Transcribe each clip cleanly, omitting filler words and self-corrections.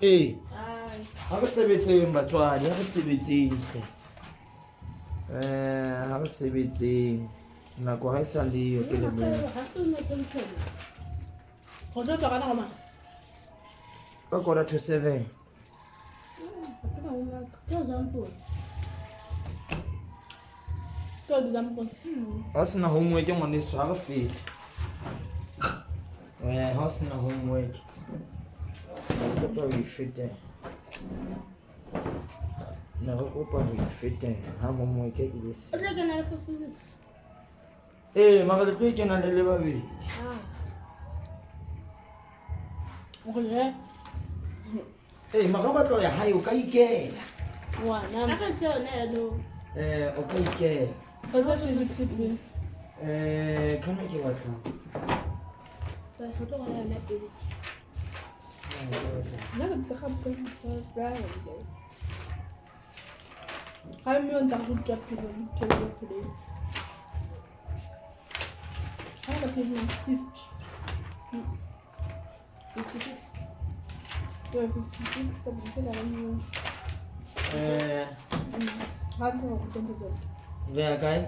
Eh. Ha re sebetseng batswadi, ha re sebetseng. Ha re sebetseng. Nako ha e sa le yo ke le moo. Ho tlo tswa kana mang? Ka 6:45. Ha se na homework ngwaneso ha re fete. Ha se na homework. Kopa o ifete. Na re kopa o ifete. Ha homework ke le se. O tlo kena le physics. Mara le tlo kena le babedi. Okay. Maka batlo ya hae o ka ikela. Ngwana. A ka tsona no. O ka ikela. Ba physics pe. Kana ke batla. Ba se tlo gona na pele. Na ke tsa ga pele Friday. Ha mi on ta go tsa pele today. I have a page 50. 56. Do I 56? Come on, fill out new. Hard work, don't do that. Re a kae?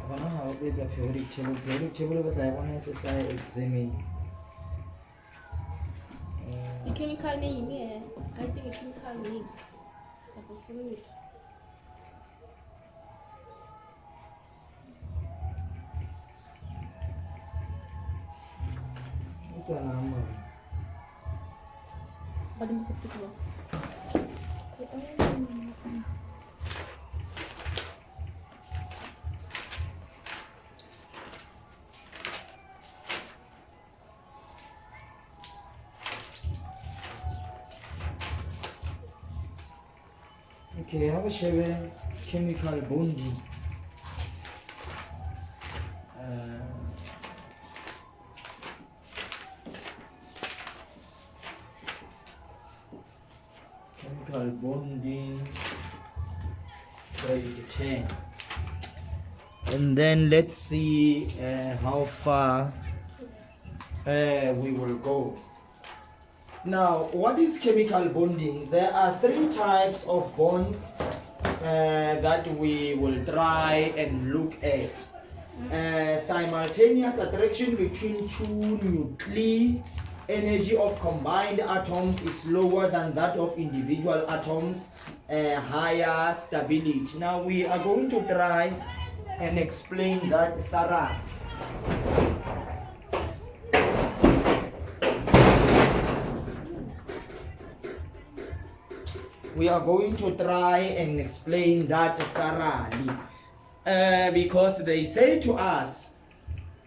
Gona ha o betsa periodic table. Periodic table ba tla bona se tla examine. The chemical name, yeah. I think a chemical name. Fluid. What's a number? What do you put it? Okay, have a share chemical bonding. Chemical bonding, grade 10. And then let's see how far we will go. Now, what is chemical bonding? There are 3 types of bonds that we will try and look at. Simultaneous attraction between 2 nuclei. Energy of combined atoms is lower than that of individual atoms. Higher stability. Now, we are going to try and explain that thoroughly. We are going to try and explain that thoroughly because they say to us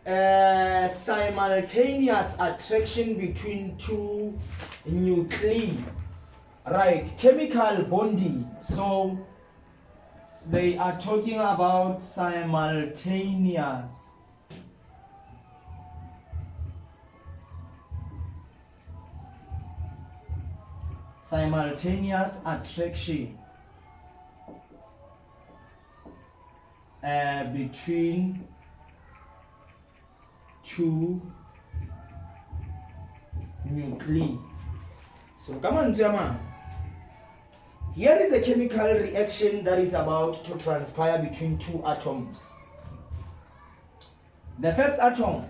simultaneous attraction between 2 nuclei, right? Chemical bonding. So they are talking about simultaneous attraction between 2 nuclei. So come on, here is a chemical reaction that is about to transpire between 2 atoms. The first atom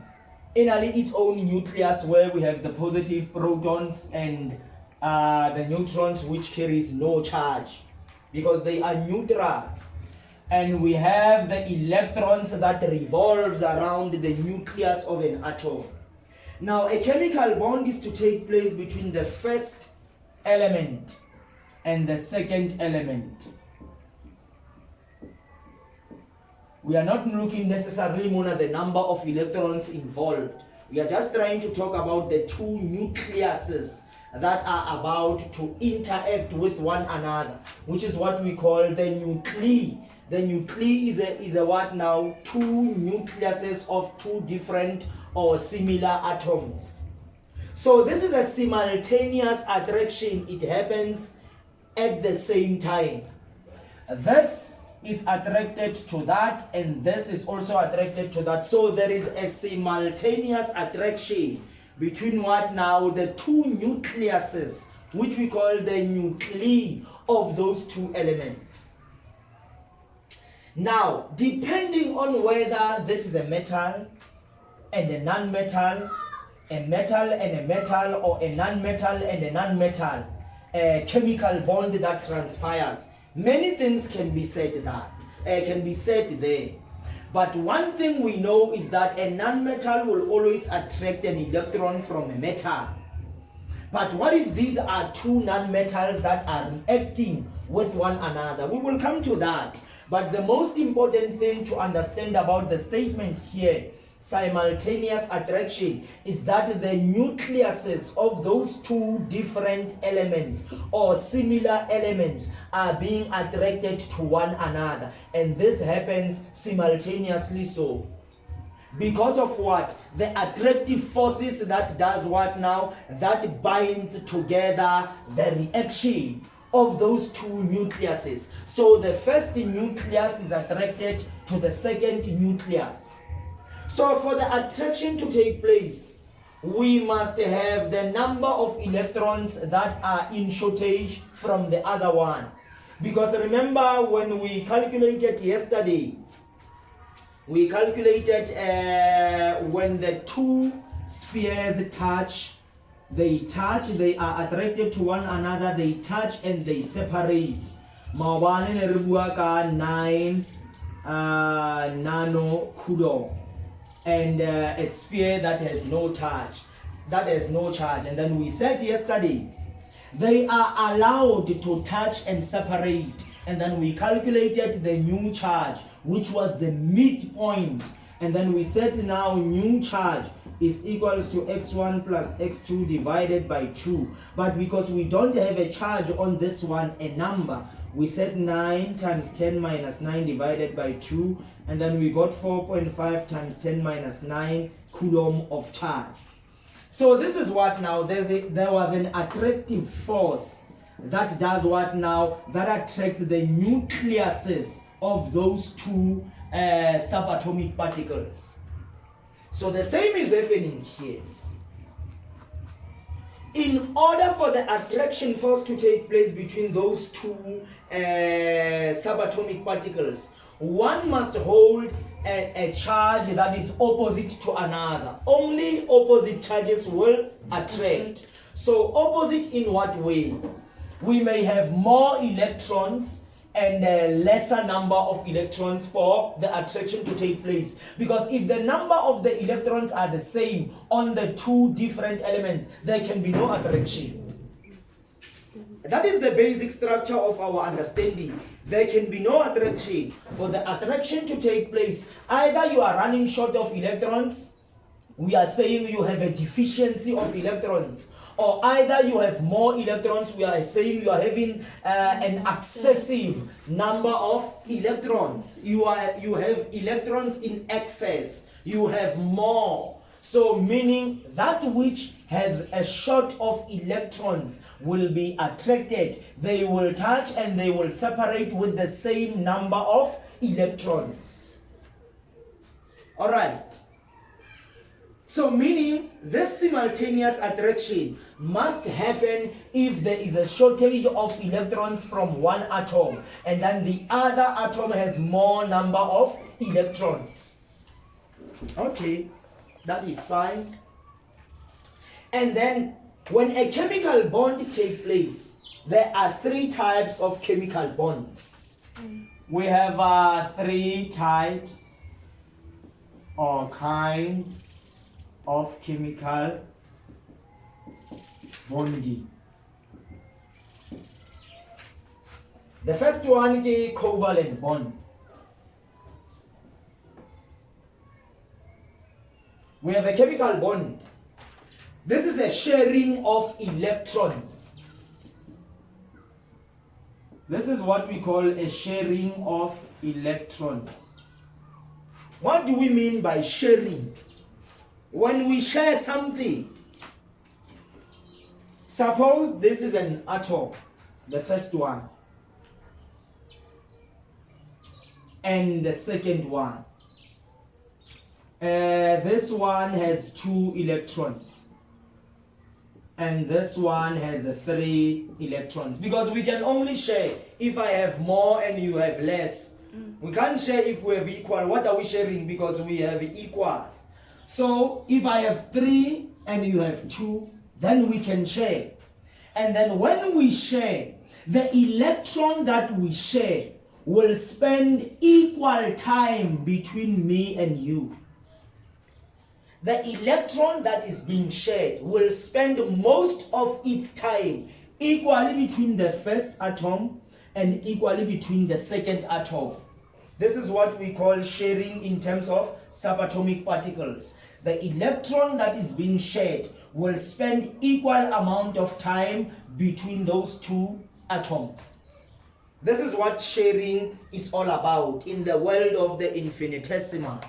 inherently its own nucleus, where we have the positive protons and the neutrons, which carries no charge because they are neutral, and we have the electrons that revolves around the nucleus of an atom. Now, a chemical bond is to take place between the first element and the second element. We are not looking necessarily more at the number of electrons involved. We are just trying to talk about the 2 nucleuses that are about to interact with one another, which is what we call the nuclei. The nuclei is a what now? 2 nucleuses of 2 different or similar atoms. So this is a simultaneous attraction. It happens at the same time. This is attracted to that, and this is also attracted to that. So there is a simultaneous attraction between what now? The two nucleuses, which we call the nuclei of those two elements. Now, depending on whether this is a metal and a non-metal, a metal and a metal, or a non-metal and a non-metal, a chemical bond that transpires, many things can be said there. But one thing we know is that a non-metal will always attract an electron from a metal. But what if these are two non-metals that are reacting with one another? We will come to that. But the most important thing to understand about the statement here, simultaneous attraction, is that the nucleuses of those two different elements or similar elements are being attracted to one another, and this happens simultaneously. So because of what? The attractive forces that does what now? That binds together the reaction of those two nucleuses. So the first nucleus is attracted to the second nucleus. So for the attraction to take place, we must have the number of electrons that are in shortage from the other one. Because remember, when we calculated yesterday, we calculated when the two spheres touch, they are attracted to one another, they touch and they separate. 9 nano coulomb. And a sphere that has no charge, and then we said yesterday they are allowed to touch and separate, and then we calculated the new charge, which was the midpoint, and then we said now new charge is equals to x1 plus x2 divided by 2. But because we don't have a charge on this one, a number, we said 9 times 10 minus 9 divided by 2, and then we got 4.5 times 10 minus 9 coulomb of charge. So this is what now, there was an attractive force that does what now? That attracts the nucleuses of those two subatomic particles. So the same is happening here. In order for the attraction force to take place between those two subatomic particles, one must hold a charge that is opposite to another. Only opposite charges will attract. So opposite in what way? We may have more electrons and a lesser number of electrons for the attraction to take place. Because if the number of the electrons are the same on the two different elements, there can be no attraction. That is the basic structure of our understanding. There can be no attraction. For the attraction to take place, either you are running short of electrons, we are saying you have a deficiency of electrons, or either you have more electrons, we are saying you are having an excessive number of electrons. You have electrons in excess, you have more. So meaning that which has a short of electrons will be attracted. They will touch and they will separate with the same number of electrons. All right. So meaning this simultaneous attraction must happen if there is a shortage of electrons from one atom, and then the other atom has more number of electrons. Okay, that is fine. And then when a chemical bond takes place, there are three types of chemical bonds. We have three types or kinds of chemical bonding. The first one is covalent bond. We have a chemical bond. This is a sharing of electrons. This is what we call a sharing of electrons. What do we mean by sharing? When we share something, suppose this is an atom, the first one, and the second one. This one has 2 electrons. and this one has 3 electrons, because we can only share if I have more and you have less. We can't share if we have equal. What are we sharing? Because we have equal. So if I have 3 and you have 2, then we can share. And then when we share, the electron that we share will spend equal time between me and you. The electron that is being shared will spend most of its time equally between the first atom and equally between the second atom. This is what we call sharing in terms of subatomic particles. The electron that is being shared will spend equal amount of time between those 2 atoms. This is what sharing is all about in the world of the infinitesimal.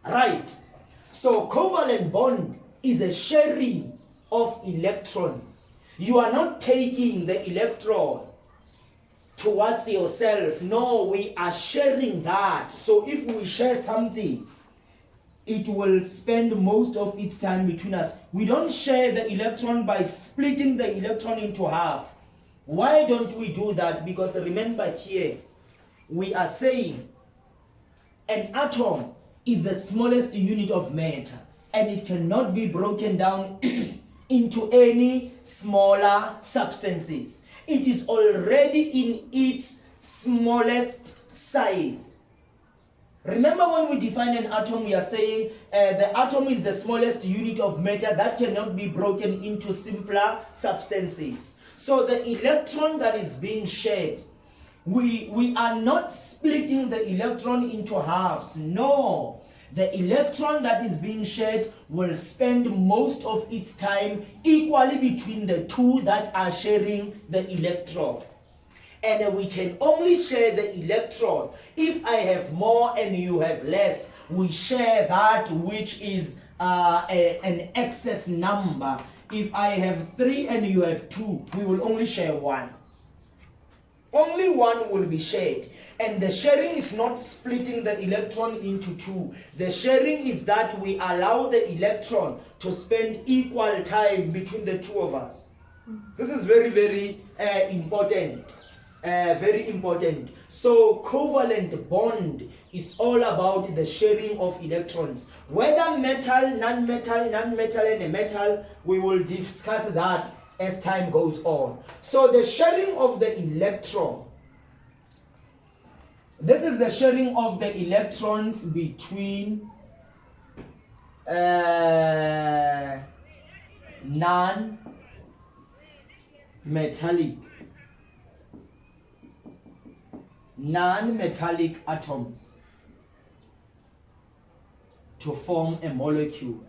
Right. So covalent bond is a sharing of electrons. You are not taking the electron towards yourself. No, we are sharing that. So if we share something, it will spend most of its time between us. We don't share the electron by splitting the electron into half. Why don't we do that? Because remember here, we are saying an atom is the smallest unit of matter, and it cannot be broken down into any smaller substances. It is already in its smallest size. Remember, when we define an atom, we are saying the atom is the smallest unit of matter that cannot be broken into simpler substances. So the electron that is being shared, we are not splitting the electron into halves. No. The electron that is being shared will spend most of its time equally between the 2 that are sharing the electron. And we can only share the electron if I have more and you have less. We share that which is an excess number. If I have 3 and you have 2, we will only share 1. Only 1 will be shared. And the sharing is not splitting the electron into 2. The sharing is that we allow the electron to spend equal time between the 2 of us. This is very, very important. Very important. So covalent bond is all about the sharing of electrons. Whether metal, non-metal, non-metal and a metal, we will discuss that as time goes on. So the sharing of the electron, this is the sharing of the electrons between non-metallic atoms to form a molecule.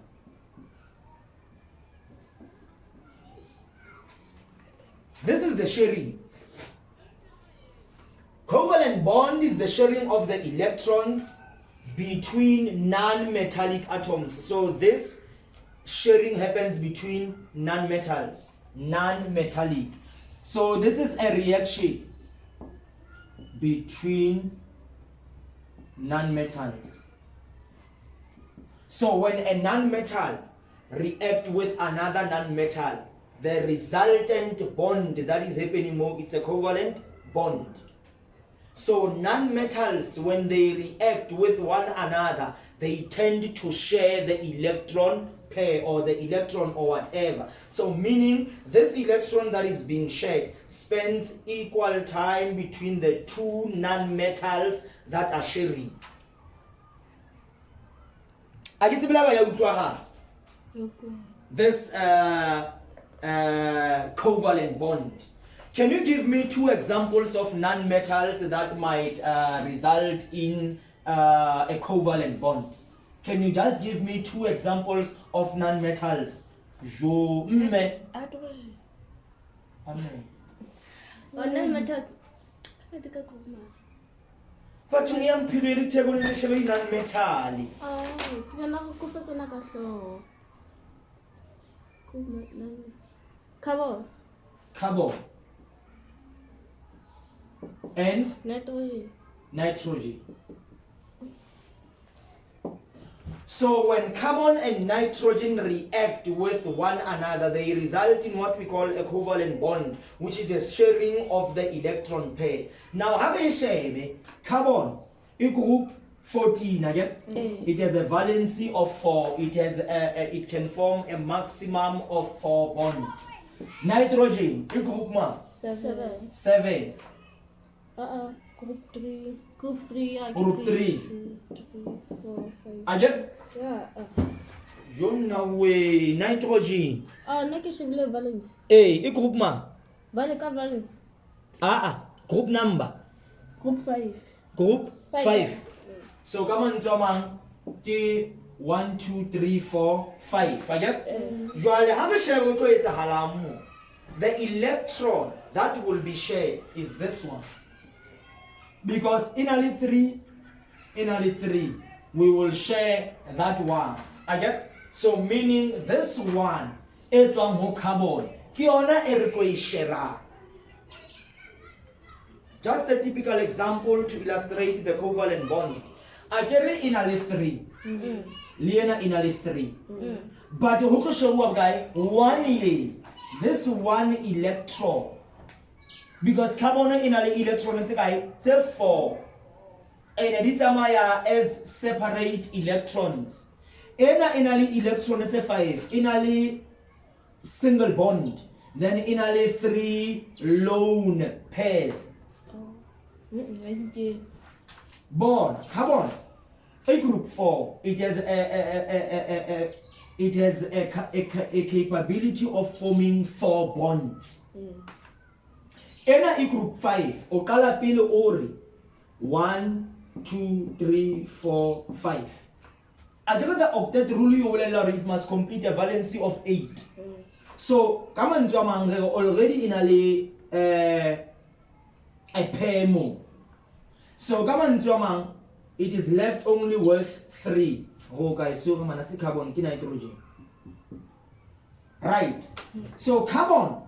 This is the sharing. Covalent bond is the sharing of the electrons between non-metallic atoms. So this sharing happens between non-metals, non-metallic. So this is a reaction between non-metals. So when a non-metal reacts with another non-metal, the resultant bond that is happening more, it's a covalent bond. So non-metals, when they react with one another, they tend to share the electron pair or the electron or whatever. So meaning this electron that is being shared spends equal time between the 2 non-metals that are sharing. This covalent bond. Can you give me 2 examples of non-metals that might result in a covalent bond? Can you just give me 2 examples of non-metals? Non-metals. But you am periodic table initially non-metal. Carbon. And nitrogen. So when carbon and nitrogen react with one another, they result in what we call a covalent bond, which is a sharing of the electron pair. Now, have a share carbon, a group 14 again. It has a valency of 4. It has it can form a maximum of 4 bonds. Nitrogen, a group 7. 7. Group 3. Group 3. Group 3. 2, 3, 4, 5. Again. 6. Yeah. Jona way nitrogen. Nna ke shebile valence. A group ma. Vale ka valence. Group number. Group 5. Group 5. 5. So come on, Tomang. 1, 2, 3, 4, 5. Again. Jwale have a share with it halamu. The electron that will be shared is this one. Because in only 3, we will share that one. Again. So meaning this one, it's one carbon. Kiona share. Just a typical example to illustrate the covalent bond. Agere in only 3. Liena in only 3. But who show up guy? 1 year. This one electron. Because carbon in only electron is guy, say 4. And it's as separate electrons. In only electron is 5. In only single bond. Then in only 3 lone pairs. Bond, carbon, a group 4. It has a capability of forming 4 bonds. A group 5, okala pile ori 1, 2, 3, 4, 5. After the octet rule, you will it must complete a valency of 8. So, come on, already in a pair more. So come on, it is left only with 3. Okay, so manasi carbon ki nitrogen. Right. So carbon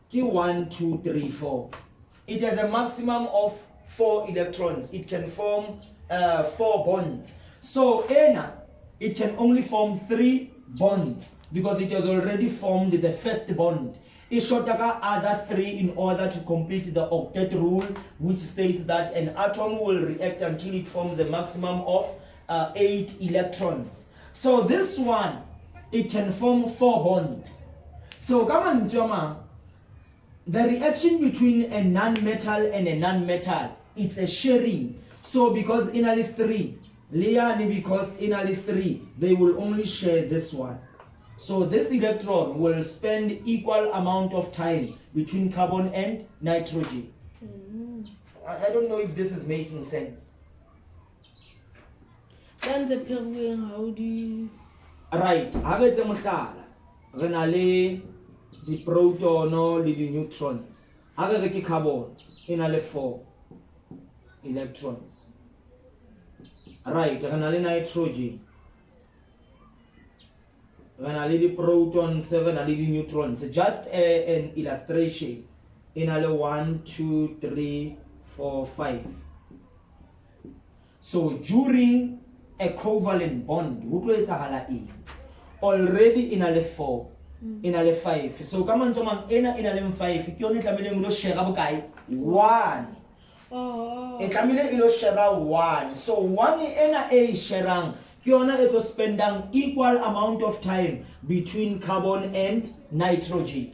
ki 1, 2, 3, 4. It has a maximum of 4 electrons. It can form 4 bonds. So it can only form 3 bonds because it has already formed the first bond. It should take other 3 in order to complete the octet rule, which states that an atom will react until it forms a maximum of 8 electrons. So this one, it can form 4 bonds. So come on, Joma, the reaction between a non-metal and a non-metal, it's a sharing. So because in only 3, because in only 3, they will only share this one. So this electron will spend equal amount of time between carbon and nitrogen. I don't know if this is making sense. Then the penguin, how do you... Right. The proton or the neutrons. Agare carbon in alle 4 electrons. Right. Nitrogen. When I lead the protons, 7 I lead the neutrons. Just an illustration. In all 1, 2, 3, 4, 5. So during a covalent bond, already in all 4, in all 5. So come on, someone in all 5. You only tamile share 1. Share 1. So 1 in a sharang. Kiona it was spending equal amount of time between carbon and nitrogen.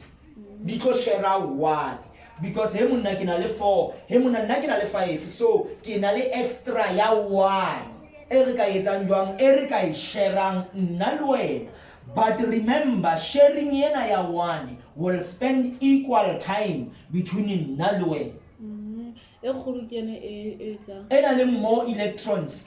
Because share 1. Because hemuna kinale 4, hemuna kinale 5. So kinale extra ya 1. Erika yetanjwang, Erika is sharang nalwen. But remember, sharing yena ya 1 will spend equal time between nalwen. More electrons,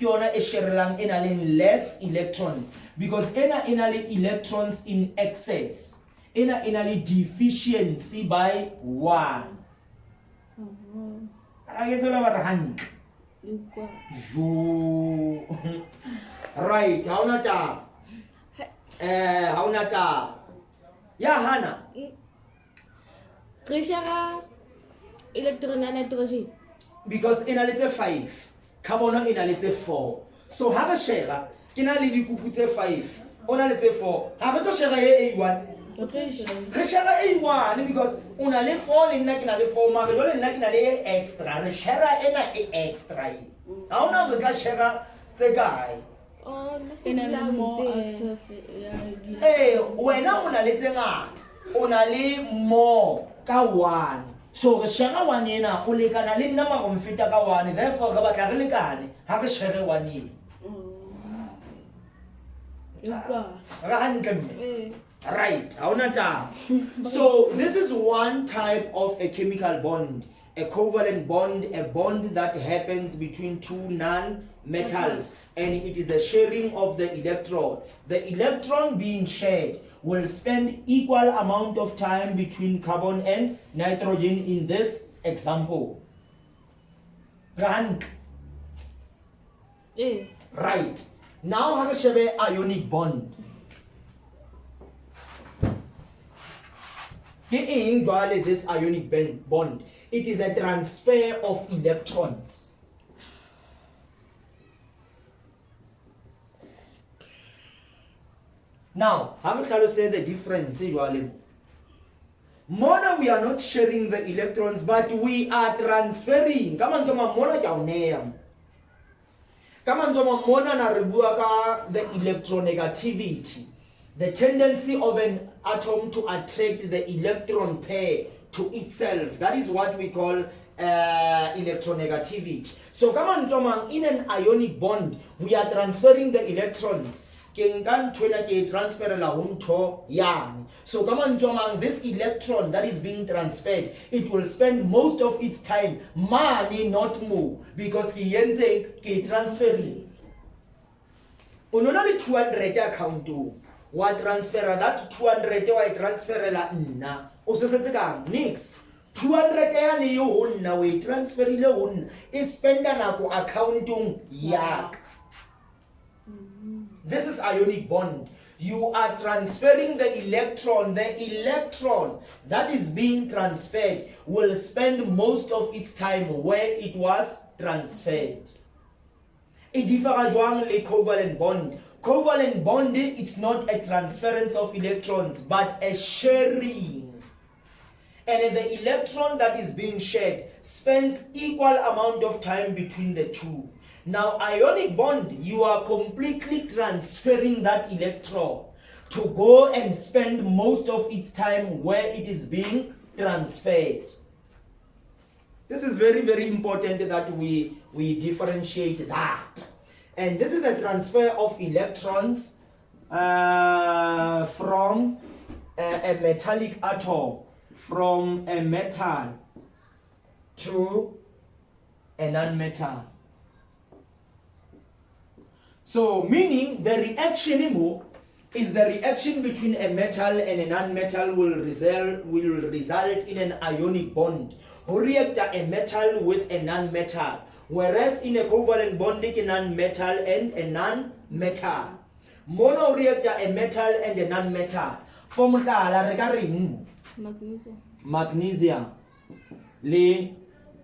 less electrons because electrons in excess, deficiency by 1. Right, how nata? How nata? Yeah, Hannah. Electron and nitrogen. Because in a little 5, carbon in a little 4. So have a share. ke na le dikuku tse 5 o na le tse 4 ha re tlo share ye A1 re share A1 because o na le 4 le nna ke na le 4 mara jole nna ke na le extra re share ena e extra e ha ona re ka share tse kae wena o na le tse ngata o na le more ka 1 so re share 1 ena o lekana le nna mara mfeta ka 1 therefore re batla re lekane ha re share 1 ena right so this is one type of a chemical bond, a covalent bond, a bond that happens between two non-metals, and it is a sharing of the electron. The electron being shared will spend equal amount of time between carbon and nitrogen in this example. Right. Now have a shebe ionic bond. This ionic bond, it is a transfer of electrons. Now, how can say the difference? Mona, we are not sharing the electrons, but we are transferring. Come on, mona kaunea. Come on, mona na rebuaka the electronegativity. The tendency of an atom to attract the electron pair to itself. That is what we call electronegativity. So come on, in an ionic bond, we are transferring the electrons. So come on, this electron that is being transferred, it will spend most of its time money, not more, because it's transferring. Only 200 account to. What transfer that 200 wa transfer la nna o se setse ka nix 200 ya le yo nna we transfer ile nna e spenda nako accounting yak. This is ionic bond. You are transferring the electron. The electron that is being transferred will spend most of its time where it was transferred. It differs from the covalent bond. Covalent bond, it's not a transference of electrons, but a sharing. And the electron that is being shared spends equal amount of time between the two. Now, ionic bond, you are completely transferring that electron to go and spend most of its time where it is being transferred. This is very, very important that we differentiate that. And this is a transfer of electrons from a metallic atom, from a metal to a non-metal. So meaning the reaction is the reaction between a metal and a non-metal will result in an ionic bond. Who react a metal with a non-metal. Whereas in a covalent bond, a non-metal and a non-metal. Mono reactor, a metal and a non-metal. Formula regarding magnesium, le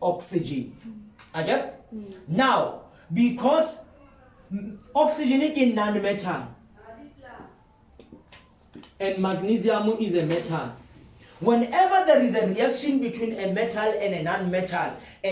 oxygen. Okay? Now, because oxygen is a non-metal and magnesium is a metal. Whenever there is a reaction between a metal and a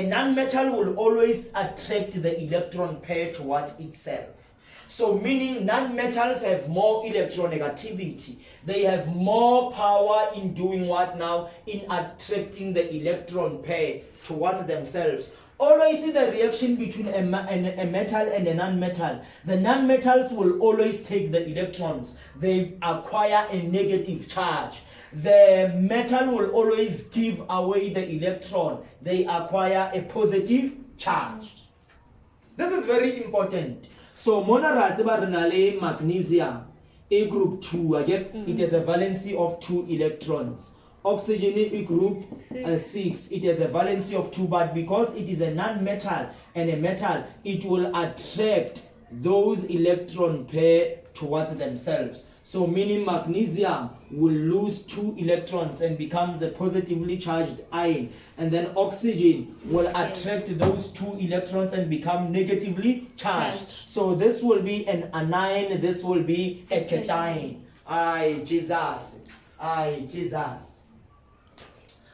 non-metal will always attract the electron pair towards itself. So meaning non-metals have more electronegativity. They have more power in doing what now? In attracting the electron pair towards themselves. Always see the reaction between a metal and a non-metal. The non-metals will always take the electrons. They acquire a negative charge. The metal will always give away the electron. They acquire a positive charge. This is very important. So monoratsebarinale magnesium, A group 2, again, it has a valency of 2 electrons. Oxygen A group 6, it has a valency of 2, but because it is a non-metal and a metal, it will attract those electron pair towards themselves. So meaning magnesium will lose 2 electrons and becomes a positively charged ion. And then oxygen will attract those 2 electrons and become negatively charged. So this will be an anion, this will be a cation. Aye, Jesus. Aye, Jesus.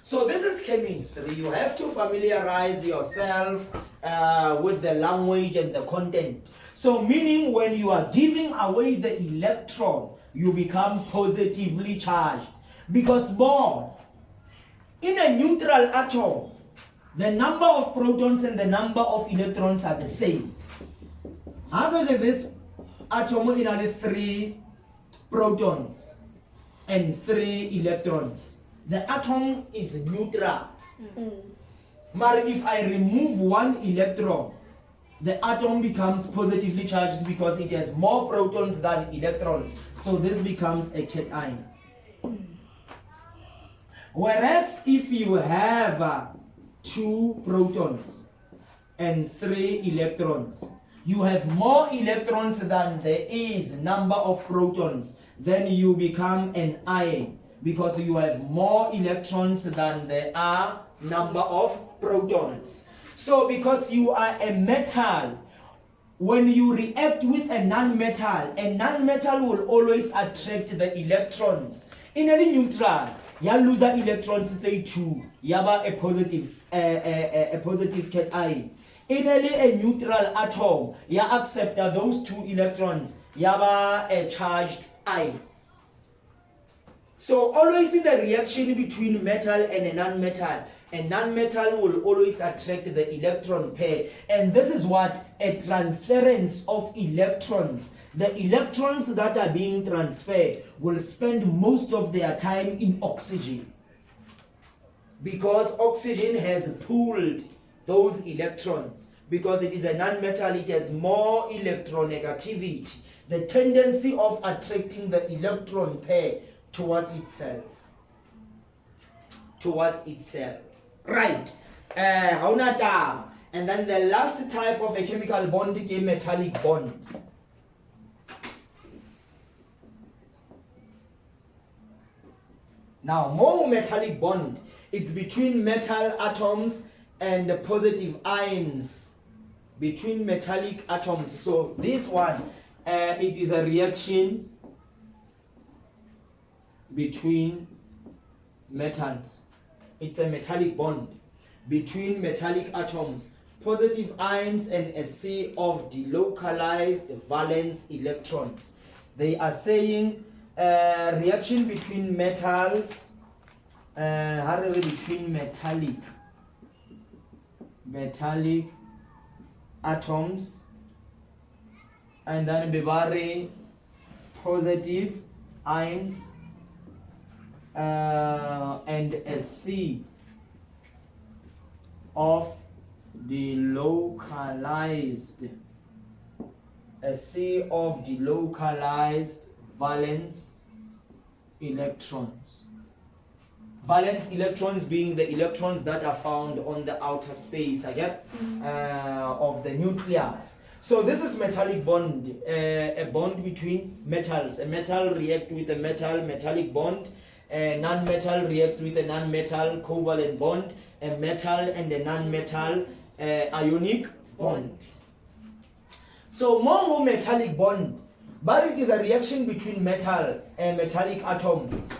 So this is chemistry. You have to familiarize yourself with the language and the content. So meaning when you are giving away the electron, you become positively charged. Because more, in a neutral atom, the number of protons and the number of electrons are the same. Other than this atom, it has 3 protons and 3 electrons. The atom is neutral. But if I remove 1 electron, the atom becomes positively charged because it has more protons than electrons. So this becomes a cation. Whereas if you have 2 protons and 3 electrons, you have more electrons than there is number of protons, then you become an ion because you have more electrons than there are number of protons. So because you are a metal, when you react with a non-metal will always attract the electrons. In a neutral, you lose electrons, say 2, you have a positive cation. In a neutral atom, you accept those 2 electrons, you have a charged ion. So always in the reaction between metal and a non-metal will always attract the electron pair. And this is what a transference of electrons. The electrons that are being transferred will spend most of their time in oxygen. Because oxygen has pulled those electrons. Because it is a non-metal, it has more electronegativity. The tendency of attracting the electron pair towards itself. Right. And then the last type of a chemical bond is a metallic bond. Now, more metallic bond, it's between metal atoms and the positive ions between metallic atoms. So this one, it is a reaction between metals. It's a metallic bond between metallic atoms, positive ions and a sea of delocalized valence electrons. They ssaying reaction between metals, between metallic atoms, and then bevare positive ions and a sea of delocalized valence electrons. Valence electrons being the electrons that are found on the outer space again of the nucleus. So this is metallic bond, a bond between metals. A metal reacts with a metallic bond. A non-metal reacts with a non-metal covalent bond. A metal and a non-metal ionic bond. So more metallic bond, but it is a reaction between metal and metallic atoms.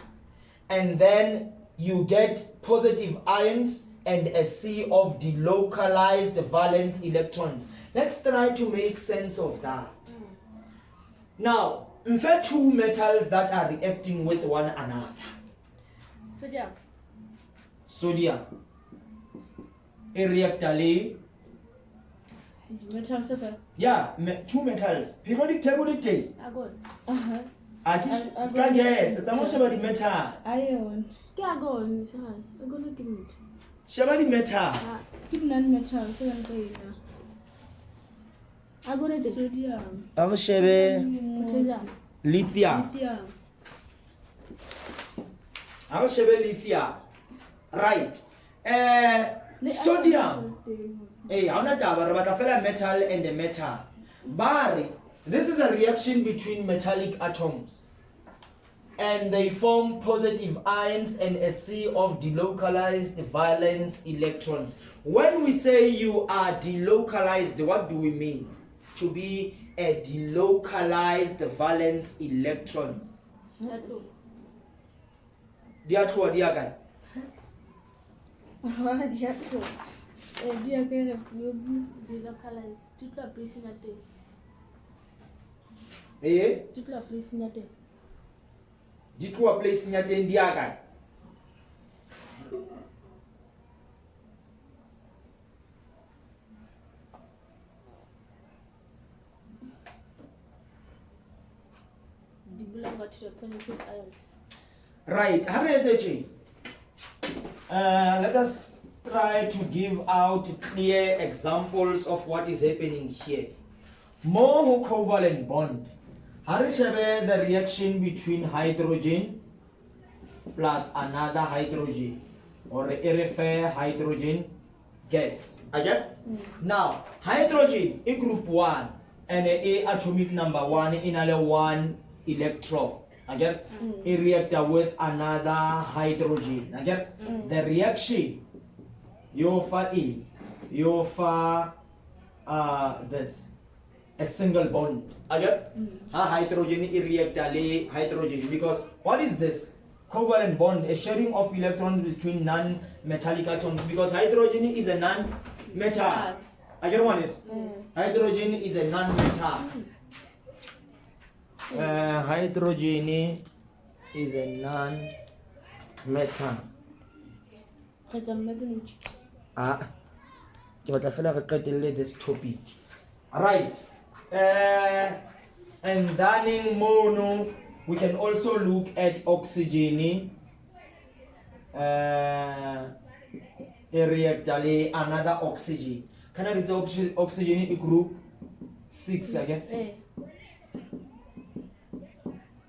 And then you get positive ions and a sea of delocalized valence electrons. Let's try to make sense of that. Now, in fact, 2 metals that are reacting with one another. Sodium. A reactor. Yeah, 2 metals. Periodic table it take. Yes, it's almost about the metal. Iron. I'm going to give it. Shabari metal. Keep non-metal. So I'm going to sodium. I'm Potassium. lithium. I'm lithium. Right. Sodium. Hey, I'm not about a metal and a metal. But this is a reaction between metallic atoms. and they form positive ions and a sea of delocalized valence electrons. When we say you are delocalized, what do we mean? To be a delocalized valence electrons. Diatloa diakai. Delocalized. Tutla placing at day. Eh? Tutla placing at day. Diatloa placing at diakai. The belong to the penetrate ions. Right. Let us try to give out clear examples of what is happening here. More covalent bond. Harishebe the reaction between hydrogen plus another hydrogen or a hydrogen gas. Okay? Now, hydrogen in group 1 and a atomic number 1 in a 1 electron. Again, it react with another hydrogen. Again, the reaction you for this a single bond. Again, a hydrogen it react hydrogen because what is this? Covalent bond, a sharing of electrons between non-metallic atoms because hydrogen is a non-metal. Again, one is hydrogen is a non-metal. Hydrogen is a non-metal. This topic. Right. And then in mono, we can also look at oxygen. Another oxygen. Can I read oxygen in group 6 again?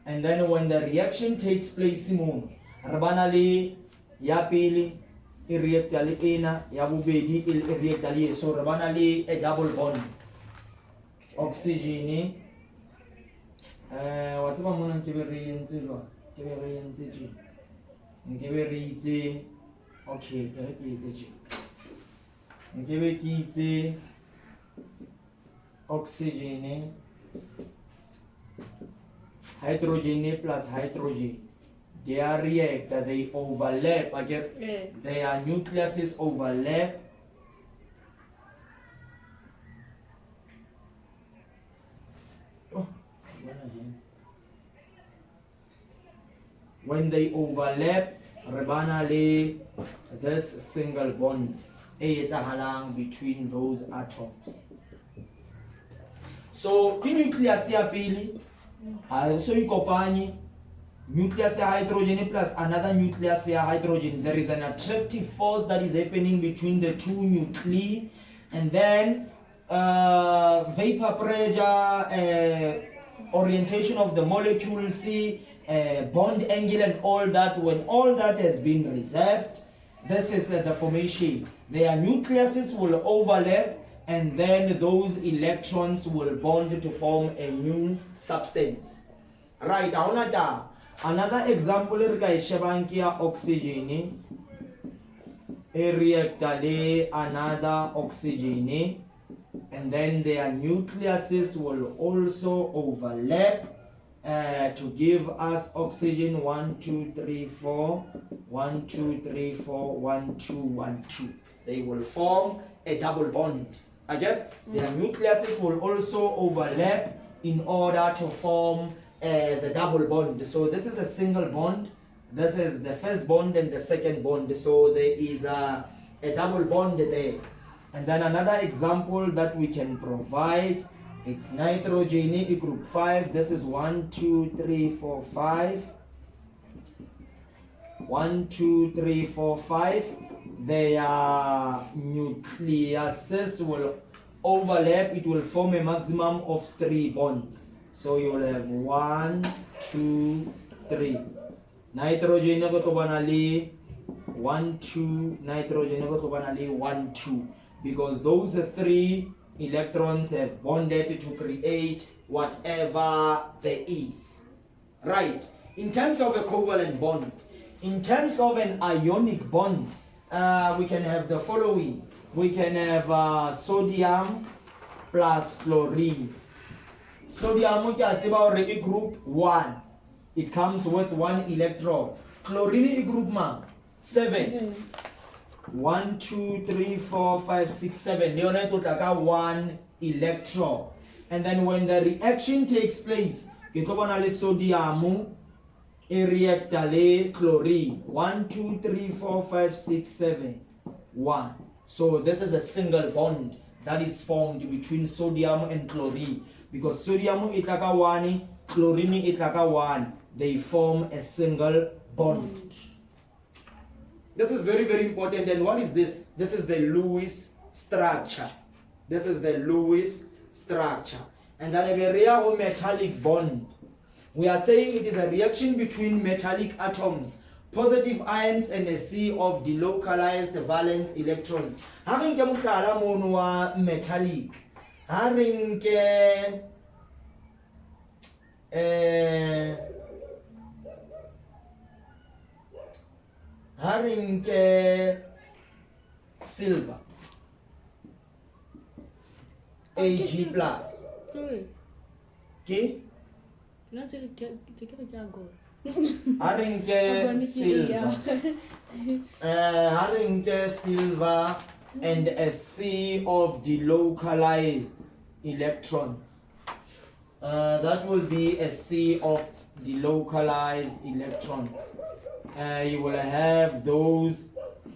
And then when the reaction takes place, Simon, Rabanali, Yapili, irreactali ena, Yabubedi, irreactali, so Rabanali, a double bond. Oxygen, what's the one give a reason to give a reason give a reason, okay, give a oxygen. Hydrogen plus hydrogen, they are react, they overlap again. Their nucleuses overlap. When they overlap, Rabanale, this single bond between those atoms. So, nucleus pili. So you kopanye nucleus hydrogen plus another nucleus hydrogen. There is an attractive force that is happening between the two nuclei, and then vapor pressure, orientation of the molecules, bond angle and all that. When all that has been reserved, this is the formation. Their nucleuses will overlap, and then those electrons will bond to form a new substance. Right, another example is oxygen. Reactale another oxygen, and then their nucleuses will also overlap to give us oxygen 1 2 3 4 1 2 3 4 1 2 1 2. They will form a double bond. Again, their nucleuses will also overlap in order to form the double bond. So this is a single bond. This is the first bond and the second bond. So there is a double bond there. And then another example that we can provide, it's nitrogen group 5. This is 1 2 3 4 5. 1 2 3 4 5. Their nucleuses will overlap. It will form a maximum of 3 bonds. So you will have 1 2 3. Nitrogen banali 1 2. Nitrogen banali 1 2. Because those 3 electrons have bonded to create whatever there is. Right. in terms of a covalent bond, in terms of an ionic bond, we can have the following. We can have sodium plus chlorine. Sodium is group 1. It comes with 1 electron. Chlorine is group 7. 1, 2, 3, 4, 5, 6, 7. Leonate will take 1 electron. And then when the reaction takes place, get over sodium, a reactor chlorine. 1, 2, 3, 4, 5, 6, 7. 1. So this is a single bond that is formed between sodium and chlorine. Because sodium is 1, chlorine is 1. They form a single bond. This is very, very important. And what is this? This is the Lewis structure. This is the Lewis structure. And then a area of metallic bond. We are saying it is a reaction between metallic atoms, positive ions, and a sea of delocalized valence electrons. Having metallic. Having silver, Ag plus. Okay? Silver and a sea of delocalized electrons. That will be a sea of delocalized electrons. You will have those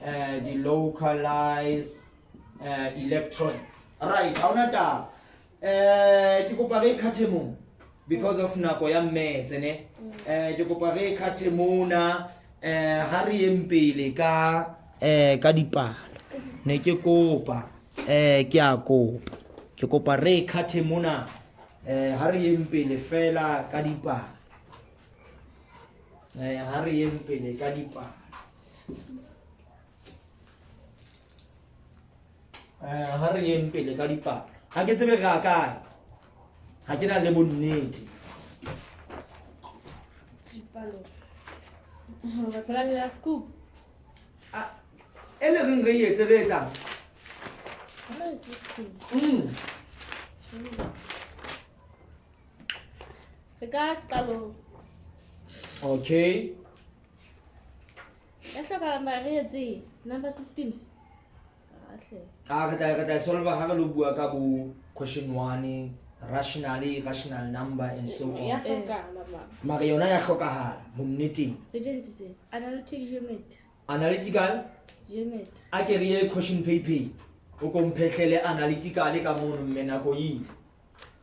delocalized electrons. Right, haunata. Because of nako ya metse ne ke kopa re khathe mona ha re empele ka dipalo ne ke kopa ke kopa re khathe mona ha re empele fela ka dipalo ha re empele ka dipalo ha re empele ka dipalo ha ke tsebe ga kae ha ke na le bonnete dipalo ba tla la scoop ele reng re etse le etsang okay number systems re tla solve ha re lo bua ka bo question 1 rational number and so on mara yona ya hlokahala bonneteng analytical a ke re question paper o ko mphehlele analytical ka mono mmena ko yi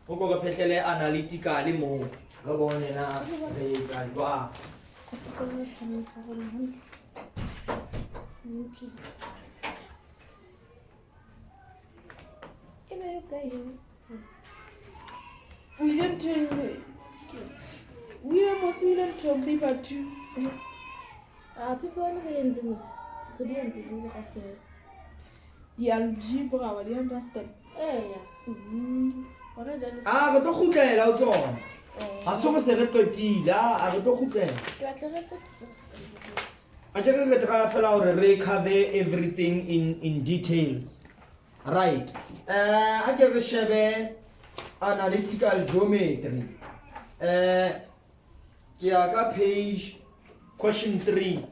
o ko phehlele analytical mo re bone na re etsa jwa William William paper 2. People are in the algebra, they understand. re tlo khutlela o tsona ha so mo se re qetile re tlo khutlela a ke re tla fela hore re cover everything in details. Right. I get the shebe analytical geometry. Yeah, page question 3.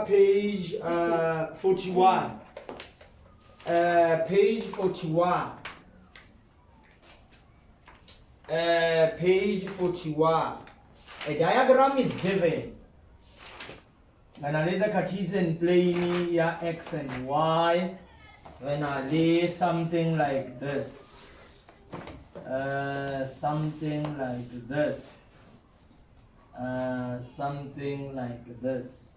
Page 41. Page 41. Page 41. A diagram is given. And another Cartesian plane, yeah, x and y. When I lay something like this, something like this, something like this,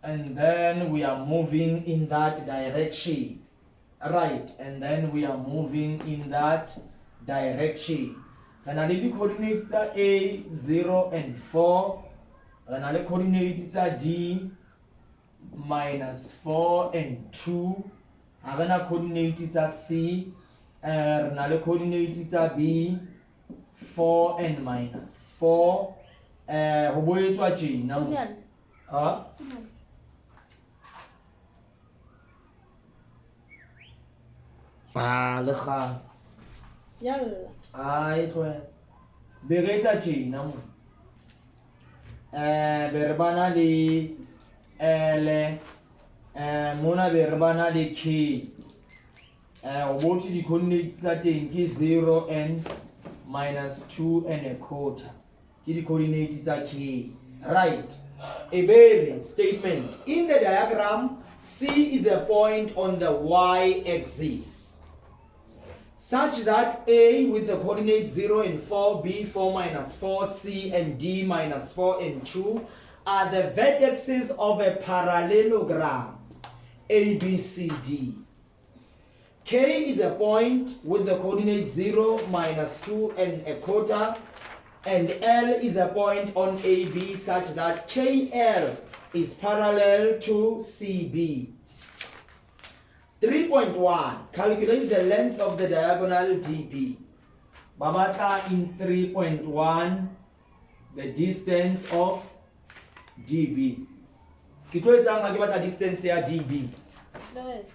and then we are moving in that direction, right? And then we are moving in that direction. And I need the coordinates are a, 0, and 4. And the coordinates are d, -4 and 2. And the coordinates are c, re na le coordinate tsa b 4 and minus 4 go boetswa tjena mo Kunyane. ha le ga Yalla. ai tloe be re etsa tjena mo be re bana le l mona be re bana le k o botse di coordinates tsa teng ke 0 and minus 2 and a quarter ke di coordinates tsa k right a very statement in the diagram c is a point on the y-axis such that a with the coordinates 0 and 4, b 4 minus 4, c and d minus 4 and 2 are the vertices of a parallelogram ABCD. K is a point with the coordinates 0, minus 2 and a quarter, and L is a point on AB such that KL is parallel to CB. 3.1. Calculate the length of the diagonal DB. Babata in 3.1 the distance of DB. Ke tlo etsang ha ke batla distance ya DB. No.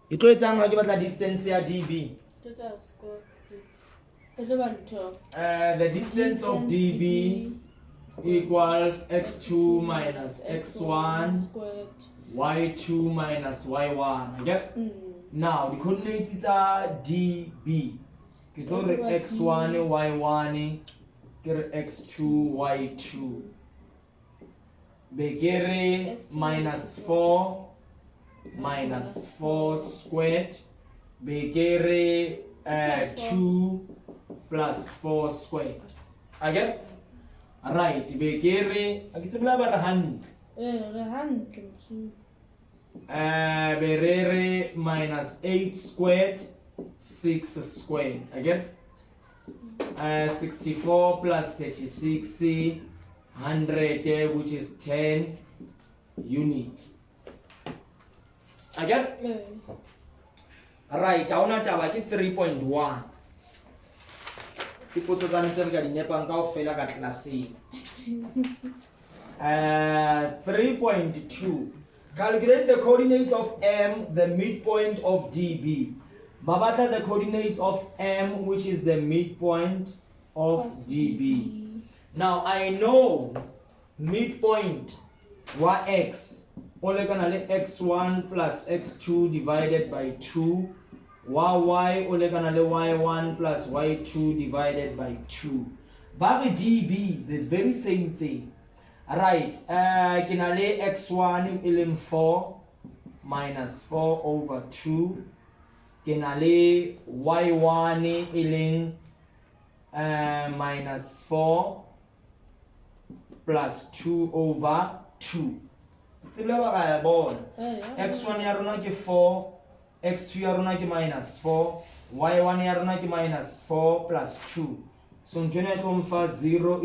Ke tlo etsang ha ke batla distance ya DB. Just go. The distance of DB equals x2 minus x1 squared. y2 minus y1. I get? Now the coordinates are DB. Ke tlo re x1 y1 ke re x2 y2. Be ke re minus 4 minus 4 squared. Be ke re 2 plus 4 squared. I get? Right. Be ke re a ke tsebela ba re hand. Berere minus 8 squared 6 squared again 64 plus 36 100 which is 10 units again right haona taba ke 3.1 ke potso tsa ntse re ka di nepang kaofela ka tlelaseng 3.2 calculate the coordinates of M, the midpoint of DB. Babata the coordinates of M, which is the midpoint of DB. Now I know midpoint y(x) olekanale x1 plus x2 divided by 2, y olekanale y1 plus y2 divided by 2. Babi DB, this very same thing. Right, kinale x1 ilim 4 minus 4 over 2. Kinale y1 ilim minus 4 plus 2 over 2. X1 yaruna ki 4, x2 yaruna ki minus 4, y1 yaruna ki minus 4 plus 2. So 0